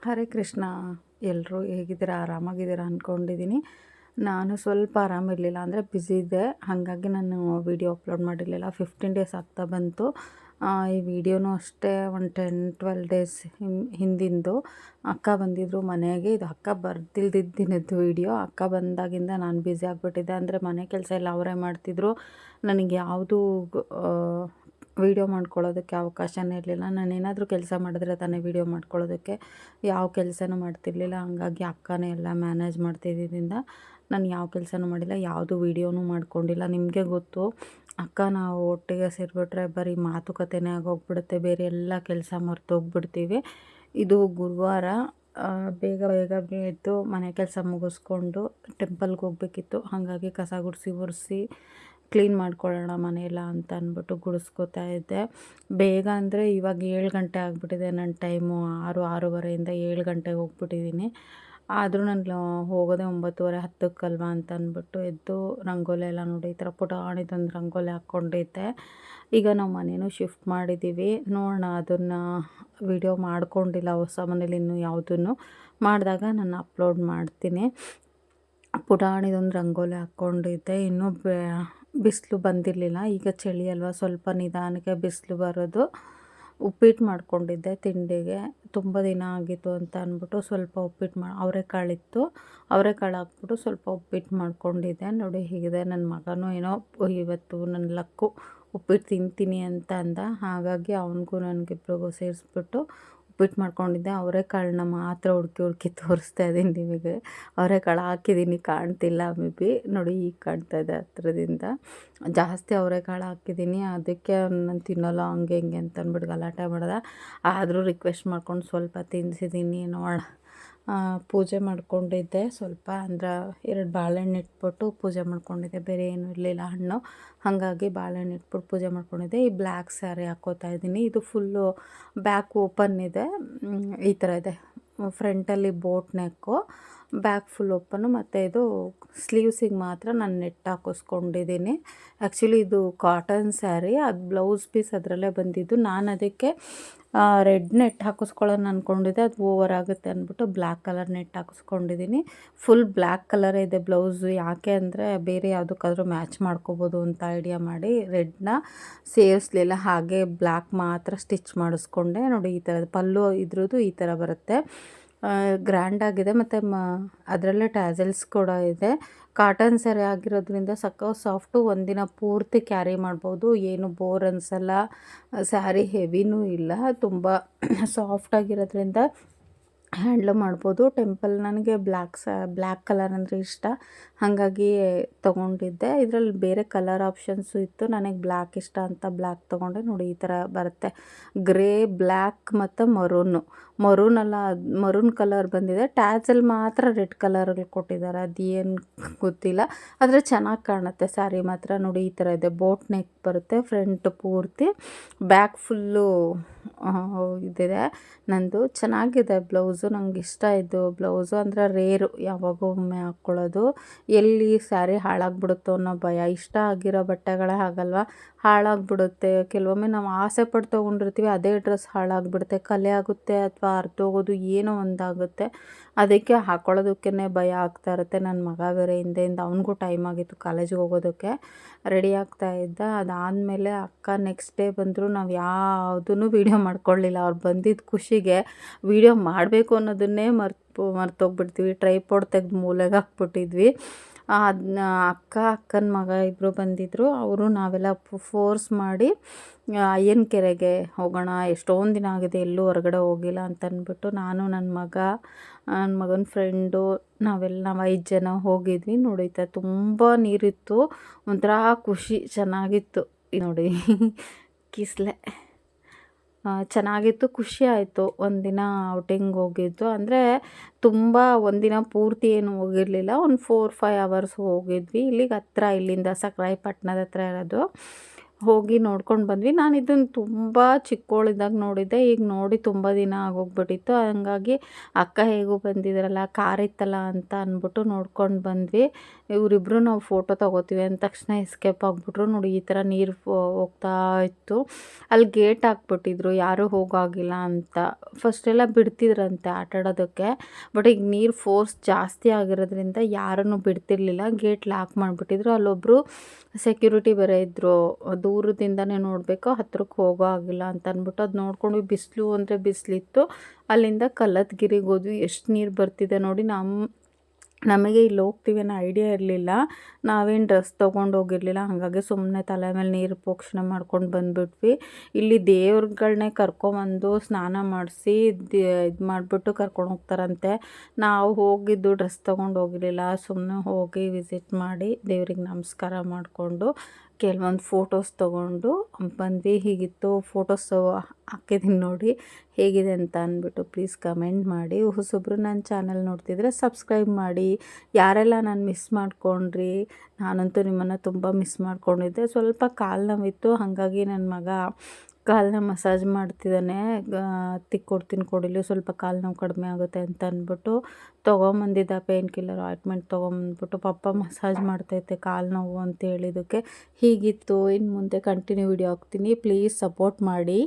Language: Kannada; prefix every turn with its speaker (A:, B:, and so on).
A: ಹರೇ ಕೃಷ್ಣ. ಎಲ್ಲರೂ ಹೇಗಿದ್ದೀರಾ? ಆರಾಮಾಗಿದ್ದೀರಾ ಅಂದ್ಕೊಂಡಿದ್ದೀನಿ. ನಾನು ಸ್ವಲ್ಪ ಆರಾಮಿರಲಿಲ್ಲ, ಅಂದರೆ ಬ್ಯುಸಿ ಇದ್ದೆ. ಹಾಗಾಗಿ ನಾನು ವೀಡಿಯೋ ಅಪ್ಲೋಡ್ ಮಾಡಿರಲಿಲ್ಲ. 15 ಡೇಸ್ ಆಗ್ತಾ ಬಂತು. ಈ ವಿಡಿಯೋನೂ ಅಷ್ಟೇ ಒಂದು 10-12 ಡೇಸ್ ಹಿಂದಿಂದು. ಅಕ್ಕ ಬಂದಿದ್ದರು ಮನೆಗೆ. ಇದು ಅಕ್ಕ ಬರ್ದಿಲ್ದಿದ್ದ ದಿನದ್ದು ವೀಡಿಯೋ. ಅಕ್ಕ ಬಂದಾಗಿಂದ ನಾನು ಬ್ಯುಸಿ ಆಗಿಬಿಟ್ಟಿದ್ದೆ. ಅಂದರೆ ಮನೆ ಕೆಲಸ ಎಲ್ಲ ಅವರೇ ಮಾಡ್ತಿದ್ರು. ನನಗೆ ಯಾವುದೂ ವೀಡಿಯೋ ಮಾಡ್ಕೊಳ್ಳೋದಕ್ಕೆ ಅವಕಾಶನೇ ಇರಲಿಲ್ಲ. ನಾನೇನಾದರೂ ಕೆಲಸ ಮಾಡಿದ್ರೆ ತಾನೇ ವೀಡಿಯೋ ಮಾಡ್ಕೊಳ್ಳೋದಕ್ಕೆ. ಯಾವ ಕೆಲಸನೂ ಮಾಡ್ತಿರ್ಲಿಲ್ಲ. ಹಂಗಾಗಿ ಅಕ್ಕನೇ ಎಲ್ಲ ಮ್ಯಾನೇಜ್ ಮಾಡ್ತಿದ್ದರಿಂದ ನಾನು ಯಾವ ಕೆಲಸನೂ ಮಾಡಿಲ್ಲ, ಯಾವುದು ವೀಡಿಯೋನೂ ಮಾಡ್ಕೊಂಡಿಲ್ಲ. ನಿಮಗೆ ಗೊತ್ತು, ಅಕ್ಕ ನಾವು ಒಟ್ಟಿಗೆ ಸೇರಿಬಿಟ್ರೆ ಬರೀ ಮಾತುಕತೆನೇ ಆಗೋಗ್ಬಿಡುತ್ತೆ, ಬೇರೆ ಎಲ್ಲ ಕೆಲಸ ಮರ್ತೋಗ್ಬಿಡ್ತೀವಿ. ಇದು ಗುರುವಾರ ಬೇಗ ಬೇಗ ಎದ್ದು ಮನೆ ಕೆಲಸ ಮುಗಿಸ್ಕೊಂಡು ಟೆಂಪಲ್ಗೆ ಹೋಗ್ಬೇಕಿತ್ತು. ಹಾಗಾಗಿ ಕಸ ಗುಡಿಸಿ ಒರೆಸಿ ಕ್ಲೀನ್ ಮಾಡ್ಕೊಳ್ಳೋಣ ಮನೆಯೆಲ್ಲ ಅಂತ ಅಂದ್ಬಿಟ್ಟು ಗುಡಿಸ್ಕೊತಾ ಇದ್ದೆ. ಬೇಗ ಅಂದರೆ ಇವಾಗ 7 ಗಂಟೆ ಆಗಿಬಿಟ್ಟಿದೆ. ನನ್ನ ಟೈಮು 6-6:30ಇಂದ 7 ಗಂಟೆಗೆ ಹೋಗ್ಬಿಟ್ಟಿದ್ದೀನಿ. ಆದರೂ ನಾನು ಹೋಗೋದೇ 9:30 10 ಅಂತ ಅಂದ್ಬಿಟ್ಟು ಎದ್ದು ರಂಗೋಲಿ ಎಲ್ಲ ನೋಡಿ ಈ ಥರ ಪುಟಾಣಿದೊಂದು ರಂಗೋಲಿ ಹಾಕ್ಕೊಂಡಿದ್ದೆ. ಈಗ ನಾವು ಮನೇನೂ ಶಿಫ್ಟ್ ಮಾಡಿದ್ದೀವಿ. ನೋಡೋಣ, ಅದನ್ನು ವಿಡಿಯೋ ಮಾಡ್ಕೊಂಡಿಲ್ಲ ಹೊಸ ಮನೇಲಿ ಇನ್ನೂ ಯಾವುದನ್ನು. ಮಾಡಿದಾಗ ನಾನು ಅಪ್ಲೋಡ್ ಮಾಡ್ತೀನಿ. ಪುಟಾಣಿದೊಂದು ರಂಗೋಲಿ ಹಾಕ್ಕೊಂಡಿದ್ದೆ. ಇನ್ನೂ ಬಿಸಿಲು ಬಂದಿರಲಿಲ್ಲ. ಈಗ ಚಳಿ ಅಲ್ವಾ, ಸ್ವಲ್ಪ ನಿಧಾನಕ್ಕೆ ಬಿಸಿಲು ಬರೋದು. ಉಪ್ಪಿಟ್ಟು ಮಾಡ್ಕೊಂಡಿದ್ದೆ ತಿಂಡಿಗೆ. ತುಂಬ ದಿನ ಆಗಿತ್ತು ಅಂತ ಅಂದ್ಬಿಟ್ಟು ಸ್ವಲ್ಪ ಉಪ್ಪಿಟ್ಟು ಅವರೆಕಾಳಿತ್ತು. ಅವರೆಕಾಳು ಹಾಕ್ಬಿಟ್ಟು ಸ್ವಲ್ಪ ಉಪ್ಪಿಟ್ಟು ಮಾಡ್ಕೊಂಡಿದ್ದೆ. ನೋಡಿ ಹೀಗಿದೆ. ನನ್ನ ಮಗನೂ ಏನೋ ಇವತ್ತು ನನ್ನ ಲಕ್ಕು ಉಪ್ಪಿಟ್ಟು ತಿಂತೀನಿ ಅಂತ ಅಂದ. ಹಾಗಾಗಿ ಅವನಿಗೂ ನನಗಿಬ್ರಿಗೂ ಸೇರಿಸ್ಬಿಟ್ಟು ಉಪ್ಪಿಟ್ಟು ಮಾಡ್ಕೊಂಡಿದ್ದೆ. ಅವರೆಕಾಳನ್ನ ಮಾತ್ರ ಹುಡುಕಿ ತೋರಿಸ್ತಾ ಇದ್ದೀನಿ ನಿಮಗೆ. ಅವರೆಕಾಳು ಹಾಕಿದ್ದೀನಿ, ಕಾಣ್ತಿಲ್ಲ ಮೇ ಬಿ. ನೋಡಿ ಈಗ ಕಾಣ್ತಾ ಇದೆ ಹತ್ರದಿಂದ. ಜಾಸ್ತಿ ಅವರೆಕಾಳು ಹಾಕಿದ್ದೀನಿ, ಅದಕ್ಕೆ ನಾನು ತಿನ್ನೋಲ್ಲ ಹಂಗೆ ಹಿಂಗೆ ಅಂತ ಅಂದ್ಬಿಟ್ಟು ಗಲಾಟೆ ಮಾಡ್ದೆ. ಆದರೂ ರಿಕ್ವೆಸ್ಟ್ ಮಾಡ್ಕೊಂಡು ಸ್ವಲ್ಪ ತಿನ್ನಿಸಿದ್ದೀನಿ. ನೋಡೋಣ. ಪೂಜೆ ಮಾಡ್ಕೊಂಡಿದ್ದೆ ಸ್ವಲ್ಪ, ಅಂದ್ರೆ 2 ಬಾಳೆಹಣ್ಣು ಇಟ್ಬಿಟ್ಟು ಪೂಜೆ ಮಾಡ್ಕೊಂಡಿದ್ದೆ. ಬೇರೆ ಏನೂ ಇರಲಿಲ್ಲ ಹಣ್ಣು. ಹಾಗಾಗಿ ಬಾಳೆಹಣ್ಣು ಇಟ್ಬಿಟ್ಟು ಪೂಜೆ ಮಾಡ್ಕೊಂಡಿದ್ದೆ. ಈ ಬ್ಲ್ಯಾಕ್ ಸ್ಯಾರಿ ಹಾಕ್ಕೋತಾ ಇದ್ದೀನಿ. ಇದು ಫುಲ್ಲು ಬ್ಯಾಕ್ ಓಪನ್ ಇದೆ, ಈ ಥರ ಇದೆ. ಫ್ರಂಟಲ್ಲಿ boat neck, back full open. ಮತ್ತು ಇದು ಸ್ಲೀವ್ಸಿಗೆ ಮಾತ್ರ ನಾನು ನೆಟ್ ಹಾಕಿಸ್ಕೊಂಡಿದ್ದೀನಿ. ಆ್ಯಕ್ಚುಲಿ ಇದು ಕಾಟನ್ ಸ್ಯಾರಿ, ಅದು ಬ್ಲೌಸ್ ಪೀಸ್ ಅದರಲ್ಲೇ ಬಂದಿದ್ದು. ನಾನು ಅದಕ್ಕೆ ರೆಡ್ ನೆಟ್ ಹಾಕಿಸ್ಕೊಳ್ಳೋಣ ಅಂದ್ಕೊಂಡಿದ್ದೆ. ಅದು ಓವರ್ ಆಗುತ್ತೆ ಅಂದ್ಬಿಟ್ಟು ಬ್ಲ್ಯಾಕ್ ಕಲರ್ ನೆಟ್ ಹಾಕಿಸ್ಕೊಂಡಿದ್ದೀನಿ. ಫುಲ್ ಬ್ಲ್ಯಾಕ್ ಕಲರೇ ಇದೆ ಬ್ಲೌಸು. ಯಾಕೆ ಅಂದರೆ ಬೇರೆ ಯಾವುದಕ್ಕಾದ್ರೂ ಮ್ಯಾಚ್ ಮಾಡ್ಕೋಬೋದು ಅಂತ ಐಡಿಯಾ ಮಾಡಿ ರೆಡ್ನ ಸೇರಿಸಲಿಲ್ಲ. ಹಾಗೆ ಬ್ಲ್ಯಾಕ್ ಮಾತ್ರ ಸ್ಟಿಚ್ ಮಾಡಿಸ್ಕೊಂಡೆ. ನೋಡಿ ಈ ಥರದ ಪಲ್ಲು ಇದ್ರದ್ದು ಈ ಥರ ಬರುತ್ತೆ. ಗ್ರ್ಯಾಂಡಾಗಿದೆ. ಮತ್ತು ಅದರಲ್ಲೇ ಟ್ಯಾಸಲ್ಸ್ ಕೂಡ ಇದೆ. ಕಾಟನ್ ಸ್ಯಾರಿ ಆಗಿರೋದ್ರಿಂದ ಸಾಫ್ಟು, ಒಂದಿನ ಪೂರ್ತಿ ಕ್ಯಾರಿ ಮಾಡ್ಬೋದು. ಏನು ಬೋರ್ ಅನಿಸಲ್ಲ. ಸ್ಯಾರಿ ಹೆವಿನೂ ಇಲ್ಲ, ತುಂಬ ಸಾಫ್ಟಾಗಿರೋದ್ರಿಂದ ಹ್ಯಾಂಡ್ಲ್ ಮಾಡ್ಬೋದು. ನನಗೆ ಬ್ಲ್ಯಾಕ್ ಕಲರ್ ಅಂದರೆ ಇಷ್ಟ, ಹಾಗಾಗಿ ತೊಗೊಂಡಿದ್ದೆ. ಇದರಲ್ಲಿ ಬೇರೆ ಕಲರ್ ಆಪ್ಷನ್ಸು ಇತ್ತು. ನನಗೆ ಬ್ಲ್ಯಾಕ್ ಇಷ್ಟ ಅಂತ ಬ್ಲ್ಯಾಕ್ ತೊಗೊಂಡೆ. ನೋಡಿ ಈ ಥರ ಬರುತ್ತೆ. ಗ್ರೇ, ಬ್ಲ್ಯಾಕ್ ಮತ್ತು ಮರೂನಲ್ಲ, ಮರೂನ್ ಕಲರ್ ಬಂದಿದೆ. ಟ್ಯಾಸಲ್ ಮಾತ್ರ ರೆಡ್ ಕಲರಲ್ಲಿ ಕೊಟ್ಟಿದ್ದಾರೆ. ಅದೇನು ಗೊತ್ತಿಲ್ಲ, ಆದರೆ ಚೆನ್ನಾಗಿ ಕಾಣುತ್ತೆ ಸ್ಯಾರಿ ಮಾತ್ರ. ನೋಡಿ ಈ ಥರ ಇದೆ. ಬೋಟ್ ನೆಕ್ ಬರುತ್ತೆ ಫ್ರಂಟ್ ಪೂರ್ತಿ, ಬ್ಯಾಕ್ ಫುಲ್ಲು ಇದಿದೆ. ನಂದು ಚೆನ್ನಾಗಿದೆ ಬ್ಲೌಸು. ನಂಗೆ ಇಷ್ಟ ಇದು ಬ್ಲೌಸು. ಅಂದರೆ ರೇರು, ಯಾವಾಗೋ ಒಮ್ಮೆ ಹಾಕ್ಕೊಳ್ಳೋದು. ಎಲ್ಲಿ ಸ್ಯಾರಿ ಹಾಳಾಗ್ಬಿಡುತ್ತೋ ಅನ್ನೋ ಭಯ. ಇಷ್ಟ ಆಗಿರೋ ಬಟ್ಟೆಗಳೇ ಆಗಲ್ವ, ಹಾಳಾಗ್ಬಿಡುತ್ತೆ. ಕೆಲವೊಮ್ಮೆ ನಾವು ಆಸೆ ಪಟ್ಟು ತೊಗೊಂಡಿರ್ತೀವಿ, ಅದೇ ಡ್ರೆಸ್ ಹಾಳಾಗ್ಬಿಡುತ್ತೆ, ಕಲೆ ಆಗುತ್ತೆ ಅಥವಾ ಅರ್ಧೋಗೋದು, ಏನೋ ಒಂದಾಗುತ್ತೆ. ಅದಕ್ಕೆ ಹಾಕ್ಕೊಳ್ಳೋದಕ್ಕೇ ಭಯ ಆಗ್ತಾ ಇರುತ್ತೆ. ನನ್ನ ಮಗ ಬೇರೆ ಹಿಂದೆಯಿಂದ, ಅವನಿಗೂ ಟೈಮ್ ಆಗಿತ್ತು ಕಾಲೇಜಿಗೆ ಹೋಗೋದಕ್ಕೆ, ರೆಡಿ ಆಗ್ತಾ ಇದ್ದ. ಅದಾದಮೇಲೆ ಅಕ್ಕ ನೆಕ್ಸ್ಟ್ ಡೇ ಬಂದರು. ನಾವು ಯಾವುದೂ ವೀಡಿಯೋ ಮಾಡ್ಕೊಳ್ಳಿಲ್ಲ. ಅವ್ರು ಬಂದಿದ್ದ ಖುಷಿಗೆ ವೀಡಿಯೋ ಮಾಡಬೇಕು ಅನ್ನೋದನ್ನೇ ಮರ್ತೋಗ್ಬಿಡ್ತೀವಿ. ಟ್ರೈಪಾಡ್ ತೆಗೆದು ಮೂಲೆಗೆ ಹಾಕ್ಬಿಟ್ಟಿದ್ವಿ. ಅದನ್ನ ಅಕ್ಕನ ಮಗ ಇಬ್ಬರು ಬಂದಿದ್ದರು. ಅವರು ನಾವೆಲ್ಲ ಫೋರ್ಸ್ ಮಾಡಿ ಅಯ್ಯನ ಕೆರೆಗೆ ಹೋಗೋಣ, ಎಷ್ಟೊಂದು ದಿನ ಆಗಿದೆ ಎಲ್ಲೂ ಹೊರಗಡೆ ಹೋಗಿಲ್ಲ ಅಂತ ಅಂದ್ಬಿಟ್ಟು ನಾನು, ನನ್ನ ಮಗನ ಫ್ರೆಂಡು, ನಾವು 5 ಜನ ಹೋಗಿದ್ವಿ. ನೋಡಿ ತುಂಬ ನೀರಿತ್ತು, ಒಂಥರ ಖುಷಿ, ಚೆನ್ನಾಗಿತ್ತು. ನೋಡಿ ಕಿಸ್ಲೆ ಚೆನ್ನಾಗಿತ್ತು, ಖುಷಿ ಆಯಿತು. ಒಂದಿನ ಔಟಿಂಗ್ ಹೋಗಿದ್ದು. ಅಂದರೆ ತುಂಬ ಒಂದಿನ ಪೂರ್ತಿ ಏನು ಹೋಗಿರಲಿಲ್ಲ, ಒಂದು 4-5 ಅವರ್ಸ್ ಹೋಗಿದ್ವಿ. ಇಲ್ಲಿಗೆ ಹತ್ರ, ಇಲ್ಲಿಂದ ಸಕ್ರಾಯಪಟ್ಟಣದ ಹತ್ರ ಇರೋದು. ಹೋಗಿ ನೋಡ್ಕೊಂಡು ಬಂದ್ವಿ. ನಾನು ಇದನ್ನು ತುಂಬ ಚಿಕ್ಕವಳಿದ್ದಾಗ ನೋಡಿದ್ದೆ. ಈಗ ನೋಡಿ ತುಂಬ ದಿನ ಆಗೋಗ್ಬಿಟ್ಟಿತ್ತು. ಹಂಗಾಗಿ ಅಕ್ಕ ಹೇಗೂ ಬಂದಿದ್ರಲ್ಲ, ಕಾರ್ ಇತ್ತಲ್ಲ ಅಂತ ಅಂದ್ಬಿಟ್ಟು ನೋಡ್ಕೊಂಡು ಬಂದ್ವಿ. ಇವರಿಬ್ಬರು ನಾವು ಫೋಟೋ ತೊಗೋತೀವಿ ಅಂದ ತಕ್ಷಣ ಎಸ್ಕೇಪ್ ಆಗಿಬಿಟ್ರು. ನೋಡಿ ಈ ಥರ ನೀರು ಹೋಗ್ತಾ ಇತ್ತು. ಅಲ್ಲಿ ಗೇಟ್ ಹಾಕ್ಬಿಟ್ಟಿದ್ರು, ಯಾರೂ ಹೋಗಾಗಿಲ್ಲ ಅಂತ. ಫಸ್ಟೆಲ್ಲ ಬಿಡ್ತಿದ್ರಂತೆ ಆಟಾಡೋದಕ್ಕೆ, ಬಟ್ ಈಗ ನೀರು ಫೋರ್ಸ್ ಜಾಸ್ತಿ ಆಗಿರೋದ್ರಿಂದ ಯಾರನ್ನು ಬಿಡ್ತಿರ್ಲಿಲ್ಲ. ಗೇಟ್ ಲಾಕ್ ಮಾಡಿಬಿಟ್ಟಿದ್ರು. ಅಲ್ಲೊಬ್ಬರು ಸೆಕ್ಯೂರಿಟಿ ಬೇರೆ ಇದ್ದರು. ದೂರದಿಂದನೇ ನೋಡಬೇಕು, ಹತ್ರಕ್ಕೆ ಹೋಗೋ ಆಗಿಲ್ಲ ಅಂತ ಅಂದ್ಬಿಟ್ಟು ಅದು ನೋಡ್ಕೊಂಡು ಬಿಸಿಲು ಅಂದರೆ ಬಿಸಿಲಿತ್ತು. ಅಲ್ಲಿಂದ ಕಲ್ಲತ್ಗಿರಿಗೆ ಹೋದ್ವಿ. ಎಷ್ಟು ನೀರು ಬರ್ತಿದೆ ನೋಡಿ. ನಮಗೆ ಇಲ್ಲಿ ಹೋಗ್ತೀವಿ ಅನ್ನೋ ಐಡಿಯಾ ಇರಲಿಲ್ಲ. ನಾವೇನು ಡ್ರೆಸ್ ತೊಗೊಂಡು ಹೋಗಿರಲಿಲ್ಲ. ಹಾಗಾಗಿ ಸುಮ್ಮನೆ ತಲೆ ಮೇಲೆ ನೀರು ಪ್ರೋಕ್ಷಣೆ ಮಾಡ್ಕೊಂಡು ಬಂದುಬಿಟ್ವಿ. ಇಲ್ಲಿ ದೇವ್ರುಗಳನ್ನೇ ಕರ್ಕೊಂಬಂದು ಸ್ನಾನ ಮಾಡಿಸಿ ಇದು ಮಾಡಿಬಿಟ್ಟು ಕರ್ಕೊಂಡು ಹೋಗ್ತಾರಂತೆ. ನಾವು ಹೋಗಿದ್ದು ಡ್ರೆಸ್ ತೊಗೊಂಡು ಹೋಗಿರಲಿಲ್ಲ. ಸುಮ್ಮನೆ ಹೋಗಿ ವಿಸಿಟ್ ಮಾಡಿ ದೇವ್ರಿಗೆ ನಮಸ್ಕಾರ ಮಾಡಿಕೊಂಡು ಕೆಲವೊಂದು ಫೋಟೋಸ್ ತೊಗೊಂಡು ಬಂದ್ವಿ. ಹೀಗಿತ್ತು. ಫೋಟೋಸ್ ಹಾಕಿದ್ದೀನಿ ನೋಡಿ ಹೇಗಿದೆ ಅಂತ ಅಂದ್ಬಿಟ್ಟು ಪ್ಲೀಸ್ ಕಮೆಂಟ್ ಮಾಡಿ. ಹೊಸೊಬ್ಬರು ನನ್ನ ಚಾನಲ್ ನೋಡ್ತಿದ್ರೆ ಸಬ್ಸ್ಕ್ರೈಬ್ ಮಾಡಿ. ಯಾರೆಲ್ಲ ನಾನು ಮಿಸ್ ಮಾಡ್ಕೊಂಡ್ರಿ, ನಾನಂತೂ ನಿಮ್ಮನ್ನು ತುಂಬ ಮಿಸ್ ಮಾಡ್ಕೊಂಡಿದ್ದೆ. ಸ್ವಲ್ಪ ಕಾಲು ನೋವಿತ್ತು, ಹಾಗಾಗಿ ನನ್ನ ಮಗ ಕಾಲನ್ನ ಮಸಾಜ್ ಮಾಡ್ತಿದ್ದಾನೆ. ತಿಕ್ಕೊಡ್ತೀನಿ ಕೊಡಿಲಿ, ಸ್ವಲ್ಪ ಕಾಲು ನೋವು ಕಡಿಮೆ ಆಗುತ್ತೆ ಅಂತ ಅಂದ್ಬಿಟ್ಟು ತೊಗೊಂಬಂದಿದ್ದ ಪೇನ್ ಕಿಲ್ಲರ್ ಆಯಿಂಟ್ಮೆಂಟ್ ತೊಗೊಂಬಂದ್ಬಿಟ್ಟು ಪಪ್ಪ ಮಸಾಜ್ ಮಾಡ್ತೈತೆ ಕಾಲು ನೋವು ಅಂತ ಹೇಳಿದ್ದಕ್ಕೆ ಹೀಗಿತ್ತು. ಇನ್ನು ಮುಂದೆ ಕಂಟಿನ್ಯೂ ವಿಡಿಯೋ ಹಾಕ್ತೀನಿ. ಪ್ಲೀಸ್ ಸಪೋರ್ಟ್ ಮಾಡಿ.